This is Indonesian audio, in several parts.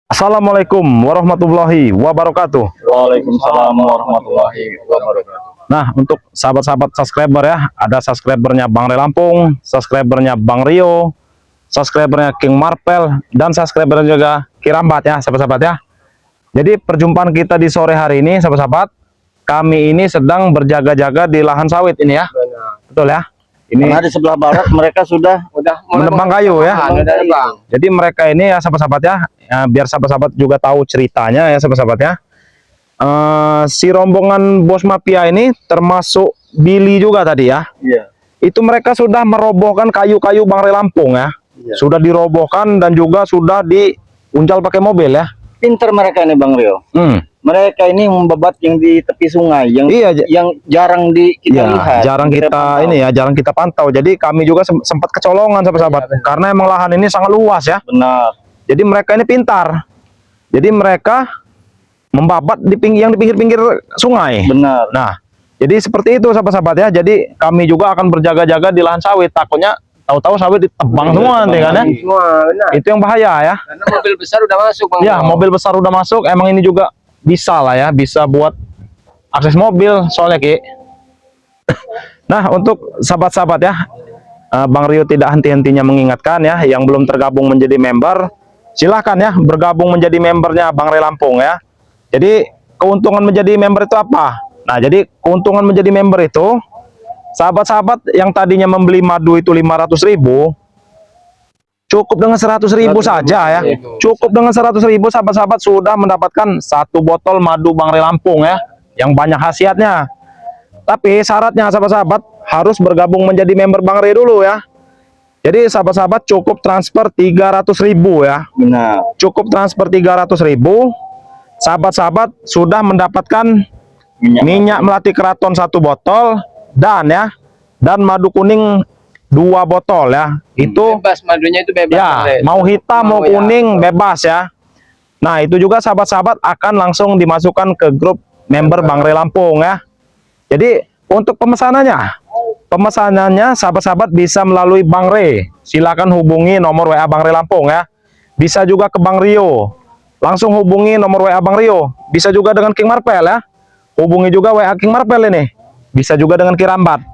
Assalamualaikum warahmatullahi wabarakatuh. Waalaikumsalam warahmatullahi wabarakatuh. Nah, untuk sahabat-sahabat subscriber ya, ada subscribernya Bang Re Lampung, subscribernya Bang Rio, subscribernya King Marvel, dan subscribernya juga Kirambat ya, sahabat-sahabat ya. Jadi perjumpaan kita di sore hari ini, sahabat-sahabat, kami ini sedang berjaga-jaga di lahan sawit ini ya. Betul ya? Ini Karena di sebelah barat mereka sudah menebang kayu ya. Bang. Jadi mereka ini ya sahabat-sahabat ya, biar sahabat-sahabat juga tahu ceritanya ya sahabat-sahabat ya. Si rombongan bos mafia ini termasuk Billy juga tadi ya. Iya. Itu mereka sudah merobohkan kayu-kayu Bang Re Lampung ya. Iya. Sudah dirobohkan dan juga sudah diuncal pakai mobil ya. Pinter mereka ini Bang Rio. Mereka ini membabat yang di tepi sungai, yang Iya, yang jarang kita ya, lihat. jarang kita pantau. ini ya, jarang kita pantau. Jadi kami juga sempat kecolongan sahabat-sahabat, karena emang lahan ini sangat luas ya. Benar. Jadi mereka ini pintar. Jadi mereka membabat di pinggir-pinggir sungai. Benar. Nah, jadi seperti itu sahabat-sahabat ya. Jadi kami juga akan berjaga-jaga di lahan sawit. Takutnya tahu-tahu sawit ditebang semua nanti kan ya. Semua, benar. Itu yang bahaya ya. Karena mobil besar udah masuk Bang. Ya, mobil besar udah masuk. Emang ini juga bisa lah ya, bisa buat akses mobil soalnya Ki. Nah, untuk sahabat-sahabat ya, Bang Rio tidak henti-hentinya mengingatkan ya, yang belum tergabung menjadi member, silahkan ya bergabung menjadi membernya Bang Re Lampung ya. Jadi keuntungan menjadi member itu apa? Nah, jadi keuntungan menjadi member itu, sahabat-sahabat yang tadinya membeli madu itu 500.000, cukup dengan 100.000 saja ya. Cukup dengan 100.000 sahabat-sahabat sudah mendapatkan satu botol madu Bang Re Lampung ya, yang banyak khasiatnya. Tapi syaratnya sahabat-sahabat harus bergabung menjadi member Bang Re dulu ya. Jadi sahabat-sahabat cukup transfer 300.000 ya. Benar. Cukup transfer 300.000, sahabat-sahabat sudah mendapatkan minyak melati keraton satu botol dan madu kuning 2 botol ya. Itu Bebas, madunya itu bebas. ya, Bang Re. mau hitam mau ya. kuning bebas ya. Nah, itu juga sahabat-sahabat akan langsung dimasukkan ke grup member Bang Re Lampung ya. Jadi untuk pemesanannya sahabat-sahabat bisa melalui Bang Re. Silakan hubungi nomor WA Bang Re Lampung ya. Bisa juga ke Bang Rio. Langsung hubungi nomor WA Bang Rio. Bisa juga dengan King Marvel ya. Hubungi juga WA King Marvel ini. Bisa juga dengan Kirambat.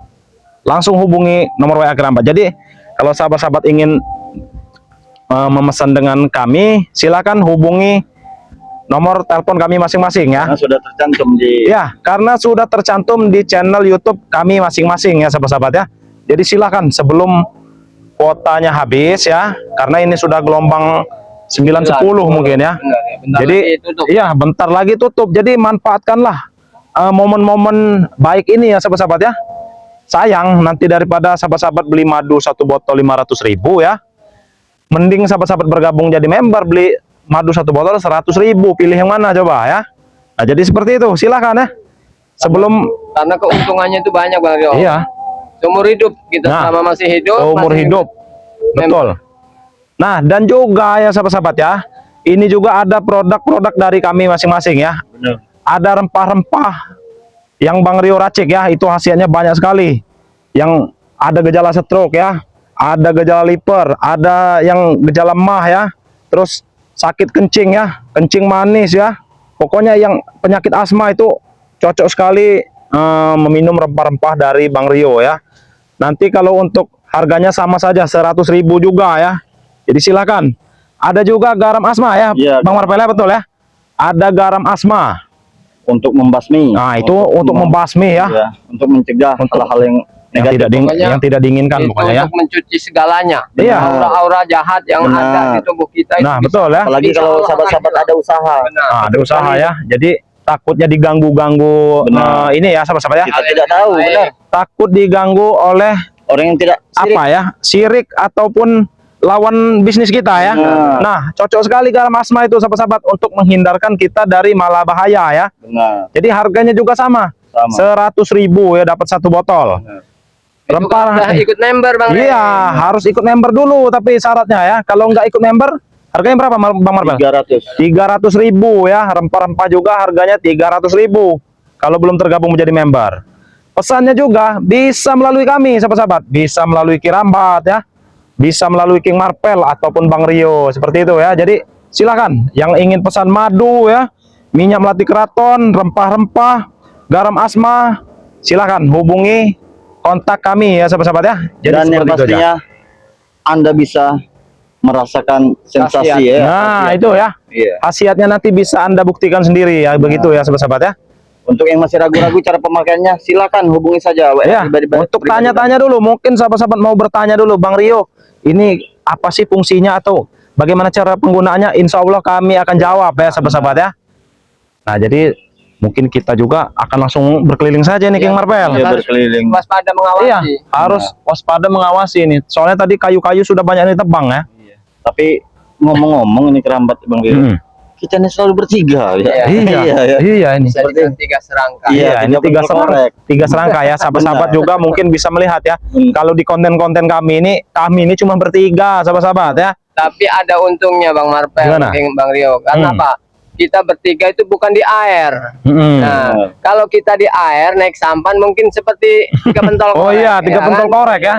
Langsung hubungi nomor WA Kirambat. Jadi kalau sahabat-sahabat ingin memesan dengan kami, silakan hubungi nomor telepon kami masing-masing ya. Karena sudah tercantum di Ya, karena sudah tercantum di channel YouTube kami masing-masing ya sahabat-sahabat ya. Jadi silakan sebelum kuotanya habis ya, karena ini sudah gelombang 9-10 mungkin ya. Bentar Jadi lagi tutup. iya bentar lagi tutup. Jadi manfaatkanlah momen-momen baik ini ya sahabat-sahabat ya. Sayang nanti daripada sahabat-sahabat beli madu satu botol 500.000 ya. Mending sahabat-sahabat bergabung jadi member, beli madu satu botol 100.000. Pilih yang mana coba ya. Nah, jadi seperti itu. Silahkan ya. Sebelum Karena keuntungannya itu banyak Bang Rio. iya, Seumur hidup kita Nah, selama masih hidup. umur masih hidup. Betul. Nah, dan juga ya sahabat-sahabat ya. Ini juga ada produk-produk dari kami masing-masing ya. benar. Ada rempah-rempah yang Bang Rio racik ya, itu khasiatnya banyak sekali. Yang ada gejala stroke ya, ada gejala liver, ada yang gejala emah ya, terus sakit kencing ya, kencing manis ya. Pokoknya yang penyakit asma itu cocok sekali meminum rempah-rempah dari Bang Rio ya. Nanti kalau untuk harganya sama saja 100.000 juga ya. Jadi silakan. Ada juga garam asma ya, Iya, Bang Marvel ya, betul ya. Ada garam asma. Untuk membasmi. Nah, itu untuk membasmi ya. Iya, untuk mencegah hal-hal yang negatif. Pokoknya Yang tidak diinginkan itu pokoknya ya. untuk mencuci segalanya. Iya. Aura-aura jahat yang Benar. ada di tubuh kita itu Nah, bisa- betul ya. Apalagi bisa kalau Allah sahabat-sahabat angkat. ada usaha. Benar. Nah, ada usaha ya. Jadi takutnya diganggu-ganggu Benar. ini ya sahabat-sahabat ya. Kita tidak tahu, benar. Takut diganggu oleh Orang yang tidak sirik. apa ya? Sirik ataupun lawan bisnis kita ya. Benar. Nah, cocok sekali garam asma itu sahabat-sahabat untuk menghindarkan kita dari mala bahaya ya. Benar. Jadi harganya juga sama. 100.000 ya dapat satu botol. Benar. Itu Rempah kan udah ikut member Bang Re. iya, harus ikut member dulu tapi syaratnya ya. Kalau nggak ikut member, harganya berapa Bang Marvel? 300. 300.000 ya. Rempah-rempah juga harganya 300.000 kalau belum tergabung menjadi member. Pesannya juga bisa melalui kami sahabat-sahabat, bisa melalui Kirambat ya, bisa melalui King Marvel ataupun Bang Rio, seperti itu ya. Jadi silakan. Yang ingin pesan madu ya, minyak melati keraton, rempah-rempah, garam asma, silakan hubungi kontak kami ya sahabat-sahabat ya. Jadi Dan yang seperti itu aja. pastinya Anda bisa merasakan sensasi ya. Nah, itu ya. Iya. Khasiatnya nanti bisa Anda buktikan sendiri ya, begitu ya sahabat-sahabat ya. Untuk yang masih ragu-ragu cara pemakaiannya, silakan hubungi saja. Ya, untuk tanya-tanya dulu, mungkin sahabat-sahabat mau bertanya dulu, Bang Rio, ini apa sih fungsinya atau bagaimana cara penggunaannya? Insya Allah kami akan jawab ya sahabat-sahabat ya. Nah, jadi mungkin kita juga akan langsung berkeliling saja nih, King Marvel. Ya, berkeliling. Waspada mengawasi. Iya, harus waspada mengawasi ini. Soalnya tadi kayu-kayu sudah banyak yang ditebang ya. Tapi ngomong-ngomong ini kerambat Bang Rio. Hmm. Kita ini selalu bertiga ya. Iya ini. Bisa dengan 3 serangka. Iya, Ini tiga betul, korek. serangka ya. Sahabat-sahabat juga mungkin bisa melihat ya. Kalau di konten-konten kami ini cuma bertiga, sahabat-sahabat ya. Tapi ada untungnya Bang Marvel, Gimana? Bang Rio. Karena Hmm. apa? Kita bertiga itu bukan di air. Hmm. Nah, kalau kita di air naik sampan mungkin seperti 3 pentol korek. Oh iya, 3 pentol korek ya.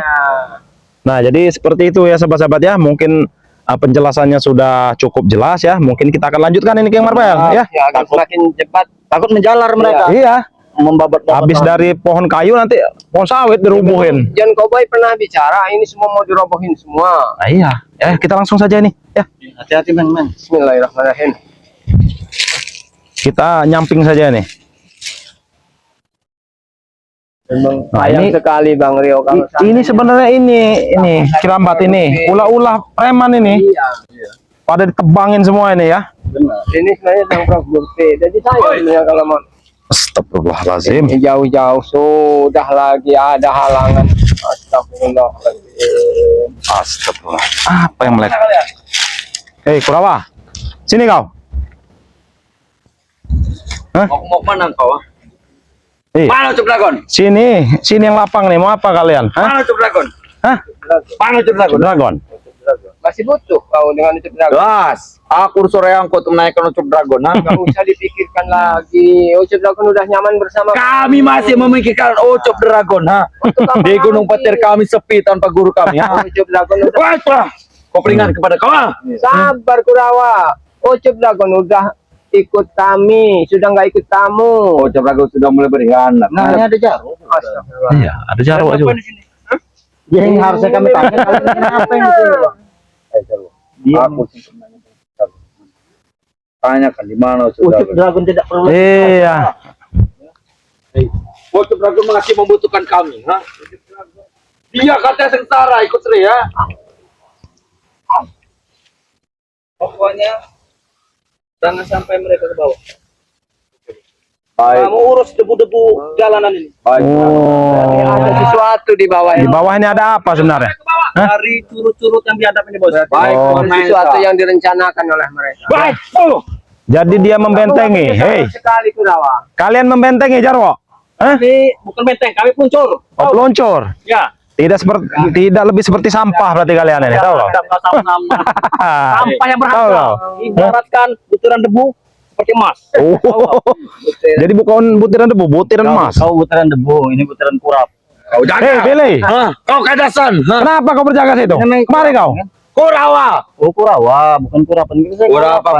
Nah, jadi seperti itu ya sahabat-sahabat ya. Mungkin penjelasannya sudah cukup jelas ya. Mungkin kita akan lanjutkan ini King Marvel ya. Ya, agar semakin cepat. Takut menjalar mereka. Iya. Membabat Habis dari pohon kayu nanti pohon sawit dirubuhin. John Cowboy pernah bicara ini semua mau dirobohin semua. Nah, iya. Kita langsung saja nih ya. hati-hati men. Bismillahirrahmanirrahim. Kita nyamping saja nih. Memang Nah, sayang ini- sekali Bang Rio kalau Ini sebenarnya ini kirambat ini. Ulah-ulah preman ini. Iya. Pada ditebangin semua ini ya. Benar. Ini sebenarnya Bang Prof Bukti. Jadi saya sebenarnya kalau mau Astagfirullahalazim. ini jauh-jauh sudah lagi ada halangan. Astagfirullahaladzim. Astagfirullah. Apa yang melek? Kurawa. Sini kau. Hah? Mau mana kau? Eh, Mana Ucup Dragon? sini yang lapang nih. Mau apa kalian? Hah? Mana Ucup Dragon? Hah? Mana Ucup Dragon? Dragon. Masih butuh kau dengan itu Dragon. Gas. Aku sore angkut menaikkan Ucup Dragon. Nggak usah dipikirkan lagi. Ucup Dragon udah nyaman bersama Kami masih memikirkan Ucup Dragon. Di Gunung Petir kami sepi tanpa guru kami. Ucup Dragon udah Wah, kau peringat kepada kau. sabar Kurawa. Ucup Dragon udah ikut kami, sudah nggak ikut kamu. Ucup Dragon sudah mulai berkhianat. Nah, ini ada jarum. Astagfirullah. Iya, ada jarwo juga. Yang harusnya kami tanya kalian apa yang itu? Dia tanyakan di mana Ucup Dragon tidak perlu. Iya. Ucup Dragon masih membutuhkan kami. Dia katanya sengsara ikut Sri ya. Pokoknya jangan sampai mereka ke bawah. Kamu urus debu-debu jalanan ini. Oh. Ada sesuatu di bawah Di ini. bawah ini ada apa sebenarnya? Hah? Dari curut-curut yang dihadap ini bos. Oh. Ada sesuatu yang direncanakan oleh mereka. Baik. Jadi dia membentengi. Hei, Sekali Kurawa. kalian membentengi Jarwo? Hah? Kami bukan benteng, kami peluncur. Oh, peluncur. Ya. Tidak lebih seperti sampah berarti kalian ini, tahu kau? Sampah yang Tahu berharga. kau? Ibaratkan butiran debu seperti emas. Oh. Jadi bukan butiran debu, butiran emas. Kau butiran debu, ini butiran kurap. Kau Hei, Billy. Kau kadasan. Kenapa kau berjaga situ? Kemari kau. Kurawa. Oh, Kurawa, bukan kurapan.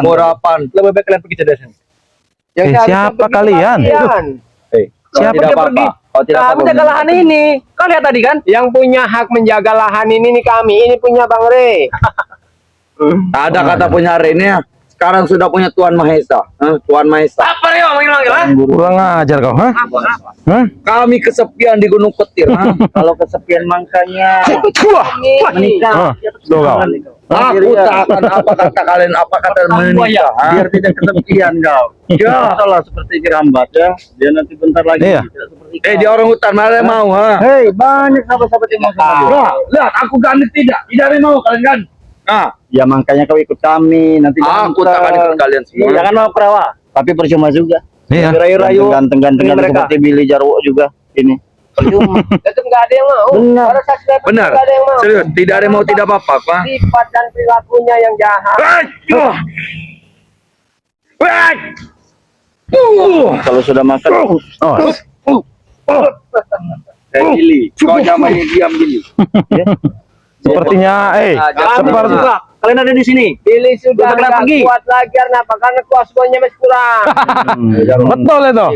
Kurapan. Lebih baik kalian pergi dari sini. Siapa kalian? Siapa tidak dia apa-apa. pergi? Kau tidak Kami apa-apa. jaga lahan ini. Kau lihat tadi kan? Yang punya hak menjaga lahan ini nih kami. Ini punya Bang Re. Ada kata punya hari ini ya. Sekarang sudah punya Tuan Mahesa. Tuan Mahesa. Apa ya manggil-manggil? Kurang ajar kau, hah? Hah? Kami kesepian di Gunung Petir. Kalau kesepian makanya menikah. Tuh kau. Aku tak akan apa kata kalian, apa kata menikah. Biar tidak kesepian kau. Ya, salah seperti Kirambat ya. Dia nanti bentar lagi. Iya. tidak seperti kau. Dia orang hutan, mana yang mau? Hei, banyak sahabat-sahabat yang mau sama dia. Lihat, aku gandit tidak. Tidak ada yang mau kalian kan? Nah, ya makanya kau ikut kami. Nanti aku tak akan ikut kalian semua. Jangan mau Kurawa. Tapi percuma juga. Iya. Rayu-rayu ganteng-ganteng seperti Billy Jarwo juga ini. Percuma. Tetap nggak ada yang mau. Benar. Pada saat kita Benar. nggak ada yang mau. Serius, tidak ada yang mau tidak apa-apa, Pak. Sifat dan perilakunya yang jahat. Kalau sudah makan, Oh, Billy. Kau jangan diam Billy. sepertinya, Kami seperti juga, kalian ada di sini. Billy sudah Udah kena nggak pergi. kuat lagi karena apa? Karena kasbonnya masih kurang. Betul itu.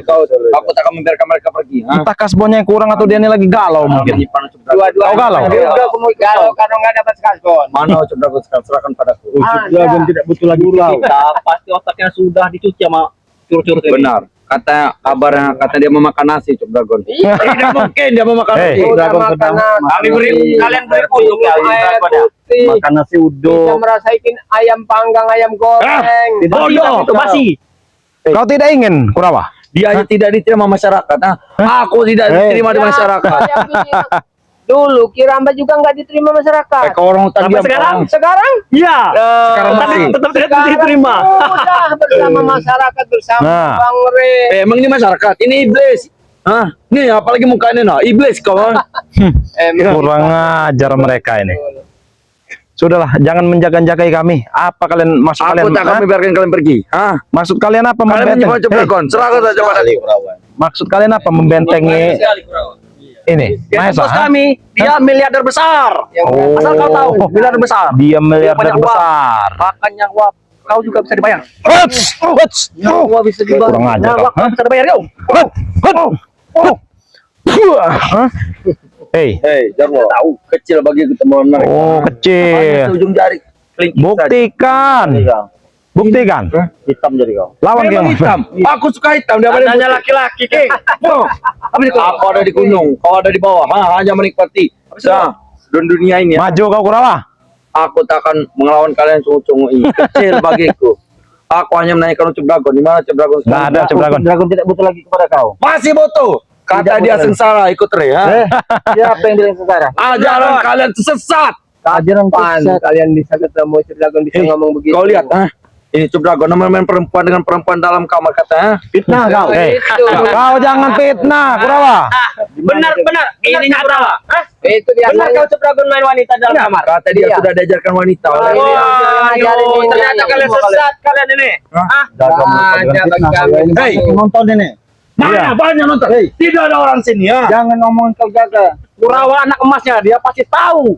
Aku tak akan membiarkan mereka pergi. Entah kasbonnya yang kurang atau dia ini lagi galau mungkin. Dua-dua Kau galau? Udah aku mau galau karena nggak dapat kasbon. Mana Ucup Dragon sekarang? Serahkan padaku. Dragon tidak butuh lagi kita. Pasti otaknya sudah dicuci sama curut-curut ini. Benar. Kata kabarnya, kata dia mau makan nasi Ucup Dragon. Tidak mungkin dia mau makan nasi. Udah makan nasi. Kami beri kalian beri untuk ya. Makan nasi Bisa uduk. merasakan ayam panggang, ayam goreng. Bodoh, itu basi. Kau tidak ingin Kurawa? Dia hanya tidak diterima masyarakat. Aku tidak diterima di masyarakat. Saya bilang, dulu Kiramba juga nggak diterima masyarakat. Kau orang hutan diam. Sekarang? Iya. Sekarang Tapi masih. tetap tidak diterima. Sudah bersama masyarakat bersama Nah. Bang Re. Emang ini masyarakat? Ini iblis. Hah? Nih apalagi mukanya nah, iblis kau. Kurang ajar mereka ini. Sudahlah, jangan menjaga-jagai kami. Apa kalian maksud Aku kalian? tak akan Hah? membiarkan kalian pergi. Hah? Maksud kalian apa? Kalian Membenteng? menyebut Ucup Dragon. Serahkan saja padaku. Maksud kalian apa? Membentengi ini? Mahesa? Bos Hah? kami, dia miliarder besar. Oh. Asal kau tahu, miliarder besar. Dia miliarder Banyak uang. besar. Bahkan nyawa kau juga bisa dibayar. Huts! Huts! Nyawa bisa dibayar. Kurang ajar Nyawa kau. kau bisa dibayar kau. Hah? Hei, Hei, Jarwo. Tahu kecil bagi ketemuan mereka. oh Hanya kecil. seujung jari. kelingking Buktikan. Buktikan. Hitam jadi kau. Lawan Memang King. hitam. Aku suka hitam. Dia Adanya laki-laki, King. Aku ada di gunung, kau ada di bawah. Hanya menikmati. Nah, dunia ini. Maju kau Kurawa. Aku tak akan melawan kalian sungguh-sungguh ini. Kecil bagiku. Aku hanya menanyakan Ucup Dragon. Di mana Ucup Dragon? Nggak ada Ucup Dragon. Dragon tidak butuh lagi kepada kau. Masih butuh. Kata dia sengsara ikut Re. Siapa yang bilang sekarang? Ajaran kalian sesat. Ajaran kalian bisa ketemu Ucup Dragon bisa ngomong begitu. Kau lihat, ini Ucup Dragon main perempuan dengan perempuan dalam kamar kata, fitnah kau. Kau jangan fitnah Kurawa. Benar. Ini Kurawa. Itu biasanya. Benar kau Ucup Dragon main wanita dalam kamar. Kata dia sudah diajarkan wanita. Ternyata kalian sesat kalian ini. Hei, nonton ini. mana banyak nonton? Tidak ada orang sini ya. Jangan ngomongin kau jaga. Kurawa anak emasnya, dia pasti tahu.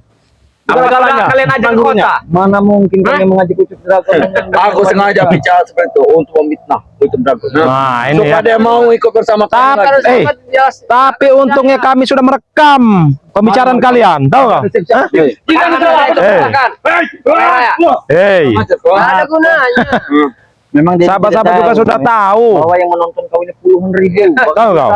Segala-galanya. Kalian ajak ke kota. Mana mungkin kalian mengajak Ucup Dragon? Aku sengaja bicara seperti itu untuk memfitnah Ucup Dragon. Nah, ini Supaya ya. dia mau ikut bersama kami lagi. Tapi untungnya kami sudah merekam pembicaraan kalian, tahu nggak? Hei, Ada gunanya. Memang sahabat-sahabat juga sudah tahu. bahwa yang menonton kau ini puluhan ribu. Tahu kau?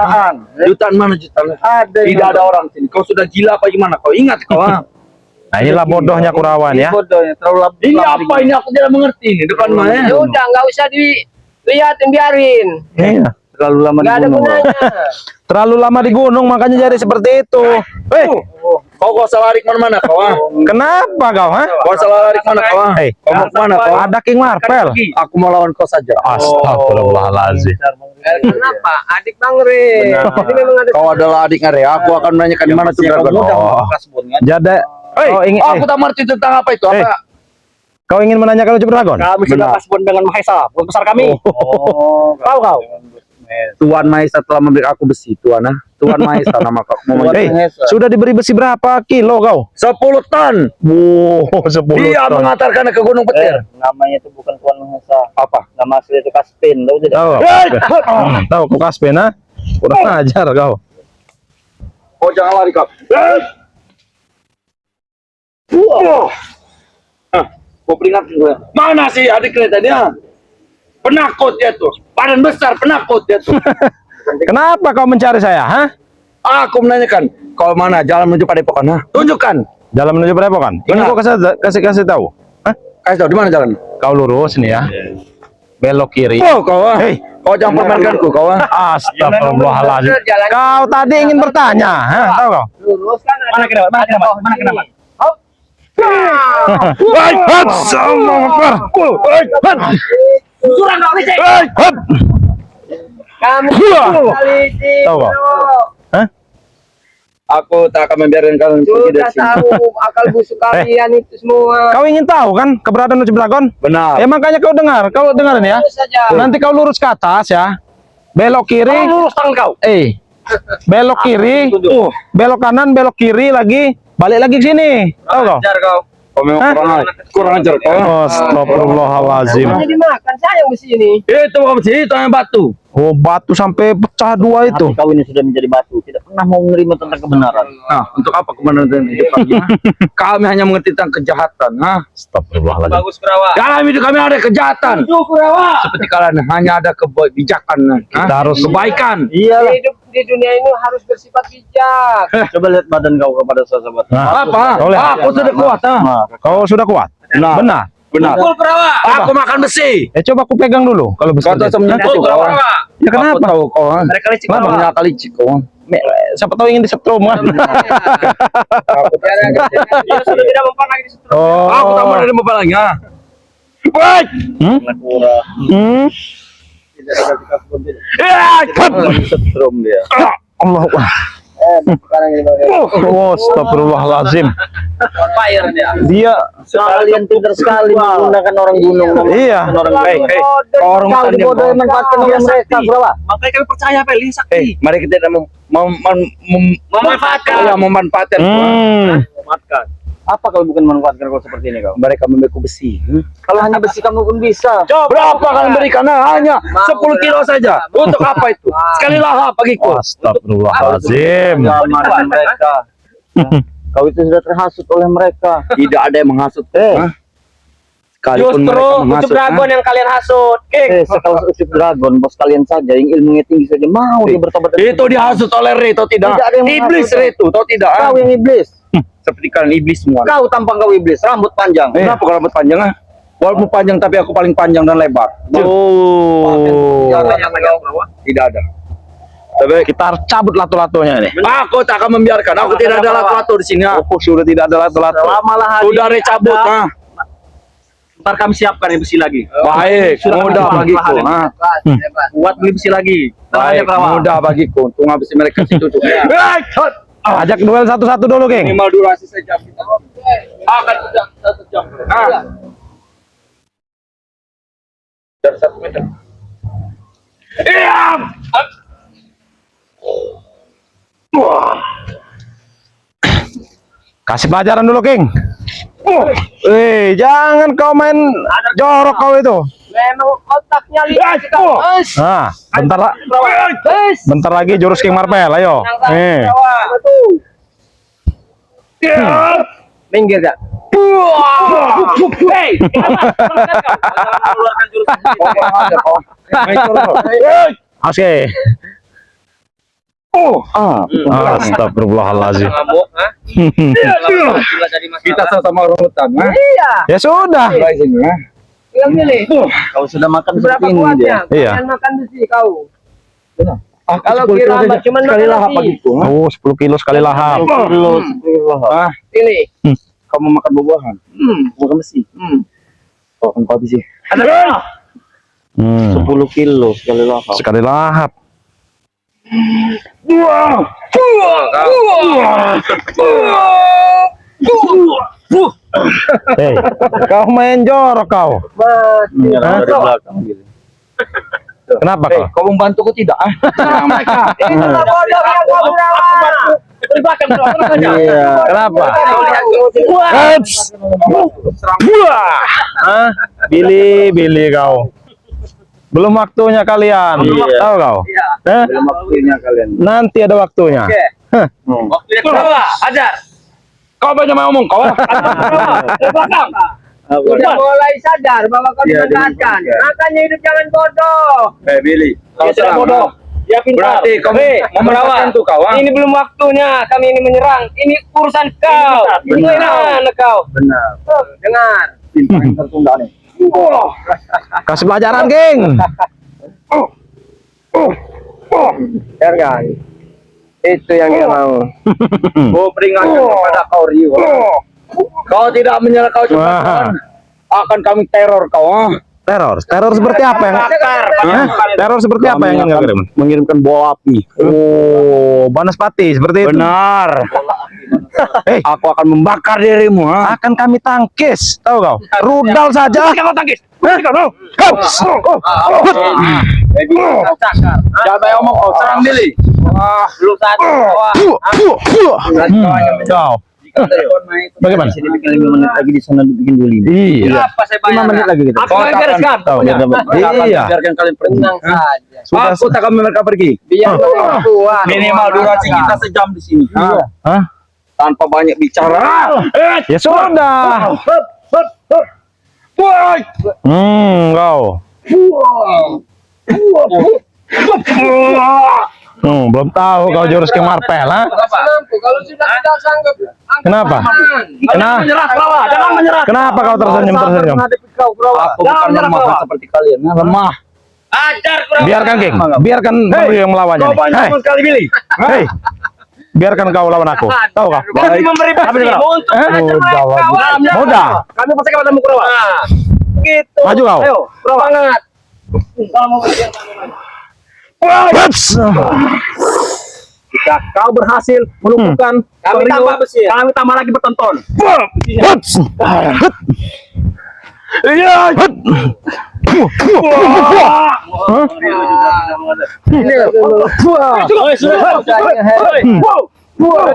Jutaan mana jutaan? Ada. Tidak ada orang sini. Kau sudah gila apa gimana? Kau ingat kau? Nah, inilah bodohnya Kurawan ya. Bodohnya terlalu. Ini apa ini? Aku tidak mengerti ini depan mana? Ya udah nggak usah dilihatin biarin. Iya. Terlalu lama Nggak ada gunanya. Terlalu lama di gunung makanya jadi seperti itu. Kau usah lari kemana-mana kau? Kenapa kau? Hah? Kau usah lari kemana kau? Hei, Kau mau kemana kau? ada King Marvel. Aku mau lawan kau saja. Astagfirullahaladzim. Kenapa? Adik Bang Re. Jadi memang ada. Kau adalah adik Are. Aku akan menanyakan di mana Ucup Dragon. Oh. Jadi Aku tak mengerti tentang apa itu. Apa? kau ingin menanyakan Ucup Dragon? Kami sudah kasbon dengan Mahesa, bukan besar kami. Tahu kau? Tuan Mahesa telah memberi aku besi, Tuan. Tuan Mahesa nama kau. Hei, sudah diberi besi berapa kilo kau? 10 ton. Wow, 10 Dia ton. mengantarkan ke Gunung Petir. Namanya itu bukan Tuan Mahesa. Apa? Nama asli itu Kaspin, tahu tidak? Tahu? Tahu kau Kaspen, ha? Kurang ajar kau. Oh, jangan lari kau. Kau peringatin gue. Mana sih adik tadi? Penakut dia tuh. Badan besar, penakut dia tuh. Kenapa kau mencari saya, ha? Aku menanyakan, kau mana jalan menuju Padepokan? Tunjukkan. Jalan menuju Padepokan. Ini Benar. kau kasih tahu. Hah? Kasih tahu di mana jalan? Kau lurus nih ya. Belok kiri. Oh, kau. Hei. Kau jangan permainkanku, kau. Astagfirullahaladzim. Kau tadi ingin bertanya, ha? Tahu kau? Lurus kan ada. Mana kenapa? Mana kenapa? Hei, hats, Allahu Akbar. Kurang kau licik. Hei, hap. Kamu kali Tahu kau? Hah? Aku tak akan membiarkan kalian pergi Sudah dari sini. tahu akal busuk kalian itu semua. Kau ingin tahu kan keberadaan Ucup Dragon? Benar. Ya makanya kau dengar ya. Lurus saja. Nanti kau lurus ke atas ya. Belok kiri. Lurus tangan kau. Belok kiri. Belok kanan, belok kiri lagi. Balik lagi ke sini. Tahu kau? Ajar kau. memang kurang ajar kau. Astagfirullahalazim. Hanya dimakan sayang besi ini. Itu apa sih? Itu yang batu. Oh, batu sampai pecah dua itu. Hati kau ini sudah menjadi batu, tidak pernah mau menerima tentang kebenaran. Nah, untuk apa kebenaran hidup kami? Kami hanya mengerti tentang kejahatan. Astagfirullahalazim. Bagus Kurawa. Dalam hidup kami ada kejahatan. Kurawa. Seperti kalian hanya ada kebijakan. Kita harus- kebaikan. Iyalah. Hidup di dunia ini harus bersifat bijak. Coba lihat badan kau kepada sahabat. Nah, Apa? Oleh. Aku sudah kuat. Kau sudah kuat? Benar. Benar. Benar. Kurawa. Aku makan besi. Coba aku pegang dulu kalau bisa. Kau tahu semuanya kau. Ya kenapa? Aku tahu kau. Mereka licik Kenapa Kurawa. kali kau? Siapa tahu ingin disetrum kan? Dia sudah tidak mempan lagi di situ. Oh. Aku tak mau ada mempelanya. Baik. Hmm? Kurang. Hmm? Setrum dia. Allah. Oh, astagfirullahalazim. Fire dia. Dia Kalian pintar sekali menggunakan orang gunung. iya. Orang baik. Orang Kau tanding. dibodohi manfaatkan oleh mereka, berapa? Makanya kami percaya Peli sakti. Mari kita tidak Memanfaatkan. Ya, memanfaatkan. Apa kalau bukan manfaatkan kau seperti ini kau? Mereka membeku besi. Kalau hanya besi kamu pun bisa. Berapa kalian berikan? Hanya 10 kilo saja. Untuk apa itu? Sekali lahap bagiku. Astagfirullahalazim. Zaman mereka. Kau itu sudah terhasut oleh mereka. Tidak ada yang menghasut. Sekalipun Justru mereka Ucup menghasut. Dragon yang kalian hasut. Sekelas Ucup Dragon, bos kalian saja yang ilmunya tinggi saja mau dia bertobat. Itu dihasut oleh Reto tidak? Tidak ada yang Iblis menghasut. Reto, atau tidak? Kau yang iblis. Seperti kalian iblis semua. Kau tampang kau iblis, rambut panjang. Kenapa kalau rambut panjang? Walaupun panjang tapi aku paling panjang dan lebar. Oh. Tidak ada. Tapi Kita harus cabut lato-latonya nih. aku tak akan membiarkan. Aku tidak ada lato-lato di sini. Oh, sudah tidak ada lato-lato. Malah hari Sudah recabut. ntar kami siapkan yang besi lagi. Baik, mudah bagiku. Buat beli besi lagi. Baik, mudah bagiku. Untung habis mereka situ tuh. Ajak duel satu-satu dulu, Geng. Minimal durasi sejam. Akan sudah 1 jam. Dari 1 meter. Kasih pelajaran dulu, Geng. Jangan kau main jorok kau itu. Memang otaknya lihat kau. Nah, bentar lagi jurus King Marvel, ayo. Nih. Minggir gak? Hei. Oke. Astagfirullahalazim. Kita sama-sama orang hutan. Iya. Ya sudah. Di sini. Tinggal pilih. Kau sudah makan Berapa seperti ini dia. kuatnya? Iya. Kalian makan besi kau. Kalau kira Mbak cuman sekali makan lahap nasi. bagiku. Oh, 10 kilo sekali lahap. Pilih. Kamu makan buah-buahan. Bukan besi. Oh, engkau besi. Hmm. 10 kilo sekali lahap. Sekali lahap. Hei, kau main jorok kau. Menyerang dari belakang gitu. Kenapa kau? Kau membantuku tidak? Serang mereka. Ini bodoh yang kau berawan. Di belakang. Iya. Kenapa? Hets. Serang. Hah? Billy kau. Belum waktunya kalian. Iya. Tahu kau? Hah? Belum waktunya kalian. Nanti ada waktunya. Hah. Waktunya Kurawa. Ajar. Kau banyak ngomong kau. Di belakang. Sudah mulai sadar bahwa kau Iya, dimanfaatkan. iya. Makanya hidup jangan bodoh. Billy. Kau Dia tidak serang. bodoh. Dia pintar. Berarti kau memerawat itu kau. Ini belum waktunya kami ini menyerang. Ini urusan kau. Ini benar. mana kau? Benar. Dengar. Yang tertunda nih. Kasih pelajaran, geng. Dengar. Itu yang dia mau. Kau peringatkan kepada kau Rio. Kau tidak menyerah kau cuma akan kami teror kau. Teror seperti apa yang? Hah? Teror seperti apa yang ingin kau kirim? Mengirimkan bola api. Oh, Banaspati seperti itu. Benar. Hei, Aku akan membakar dirimu. akan kami tangkis, tahu kau? Rudal saja. Kau tangkis. Siapa yang ngomong kau serang Billy? Belum saat Kau. Bagaimana? Sini bikin 5 menit lagi, di sana dibikin 25. Iya. Apa saya 5 bayar? menit lagi kita. Aku yang bereskan. Tahu. Iya. Biarkan kalian pergi. Tenang saja. Sudah. Aku tak akan mereka pergi. Biar mereka keluar. Minimal durasi kita sejam di sini. Hah? Tanpa banyak bicara. Ya sudah. Kau. Belum tahu kau jurus ke Marpel, ha? Kalau sudah tidak sanggup, angkat Kenapa? tangan. Kenapa? Menyerah, Kurawa. Jangan menyerah. Kenapa kau tersenyum? Aku bukan lemah seperti kalian. Nah, lemah. Ajar Kurawa. Biarkan, King. Biarkan Bang Rio yang melawannya. Kau banyak Hei, sekali Billy. hei. Biarkan kau lawan aku. Tahu kau? Kami memberi pasir untuk Eh? Mudah. Kami pasti kepadamu Kurawa. Gitu. Maju kau. Ayo, Kurawa. Semangat. Hups. Jika kau berhasil melumpuhkan Kami Rio, tambah besi. kami tambah lagi bertonton. Hups. Hut. Iya. Hut. Hah?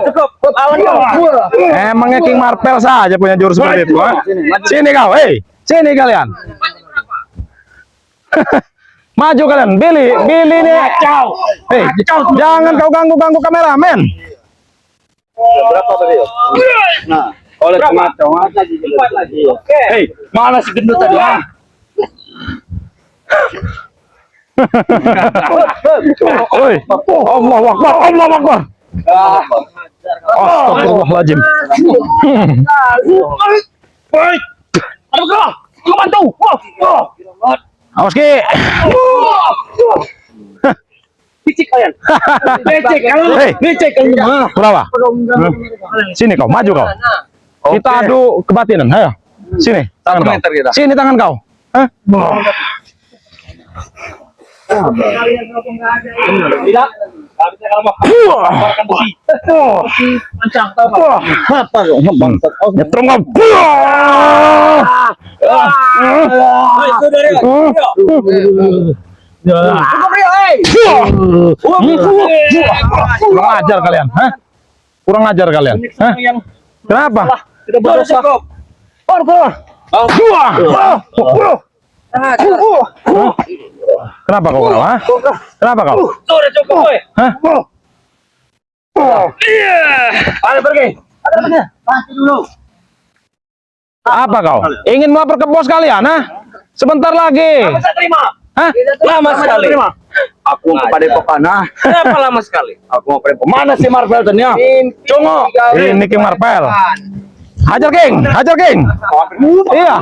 Cukup. Awan kau. Emangnya King Marpel saja punya jurus seperti itu, ha? Sini kau, hei. Sini kalian. Maju kalian, Billy nih. Hei, jangan kau ganggu kameramen. Berapa tadi? Nah, oleh kemacau. Hei, mana si gendut tadi? Woi, Allahu Akbar, Allahu Akbar. Astagfirullahaladzim. Baik. Aduh kau, kau bantu. Awas Ki. Picik kalian. Becek kalian. Hei. Becek kalian. Kurawa. Sini kau, maju kau. Kita adu kebatinan, ayo. Sini, tangan kau. meter kita. Sini tangan kau. Hah? Tidak. Kami tidak kalau mau keluarkan besi. Pancang tahu kau. Apa kau? Bangsat. Nyetrum kau. Hei, saudara. Cukup Rio, hei. Kurang ajar kalian, hah? Kurang ajar kalian, hah? Yang Kenapa? tidak berdosa. Kenapa kau Kurawa, hah? Kenapa kau? Sudah cukup, woi. Hah? Ayo pergi. Mati dulu. Apa kau? Ingin melapor ke bos kalian, hah? Sebentar lagi. Apa saya terima? Hah? Lama sekali. Aku mau pada pokoknya. Kenapa lama sekali? Aku mau pada pokoknya. Mana si Marvel tanya? Cungo. Ini King Marpel. Hajar King, hajar King. Iya.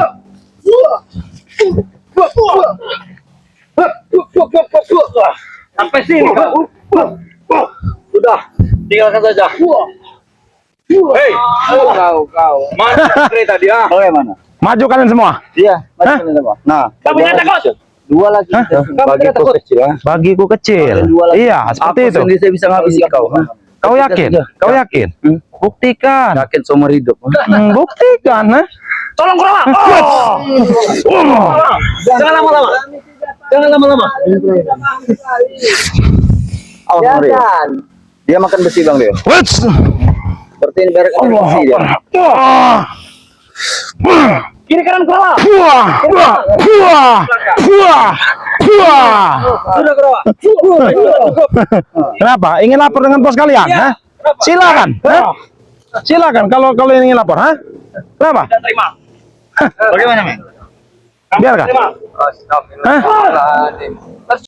Sampai sini kau. Sudah, tinggalkan saja. Hei, Kau. mana kereta dia? Bagaimana? Maju kalian semua. Iya, Hah? nah, Kamu tidak takut? dua lagi. Hah? Bagiku kecil. Ha? Bagiku kecil. Iya, seperti Aku itu. sendiri saya bisa ngabisi kau. Ha? Kau yakin? Kau yakin? Buktikan. Yakin seumur hidup. Ha? Buktikan, ha? Tolong Kurawa. Jangan lama-lama. Jangan lama-lama. Awas Ya Mario. kan. Dia makan besi Bang Rio. Wits. Seperti ini barang besi dia. Kiri kanan Kurawa. Sudah Kurawa. Kenapa? Ingin lapor dengan bos kalian? Iya. Ha? Silakan. Ha? Silakan kalau kalian ingin lapor, ha? Kenapa? Tidak terima. Bagaimana, Men? Biarkan. Terima. Hah? Astagfirullahaladzim.